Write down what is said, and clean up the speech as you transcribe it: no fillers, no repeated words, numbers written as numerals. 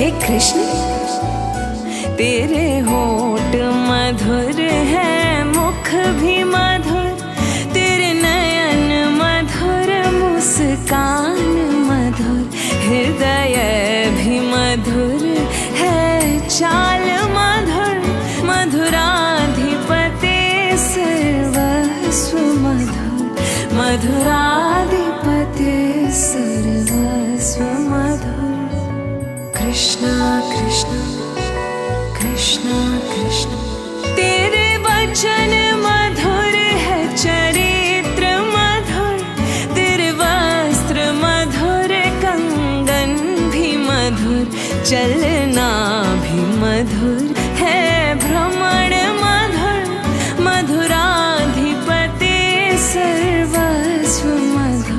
हे कृष्ण तेरे होठ मधुर है, मुख भी मधुर, तेरे नयन मधुर, मुस्कान मधुर, हृदय भी मधुर है, चाल मधुर, मधुराधिपते सर्वस्व मधुर, मधुराधिपते सर्वस्व मधुर। कृष्णा कृष्णा कृष्णा कृष्णा, तेरे वचन मधुर है, चरित्र मधुर, तेरे वस्त्र मधुर, कंगन भी मधुर, चलना भी मधुर है, भ्रमण मधुर, मधुराधिपते सर्वस्व मधुर।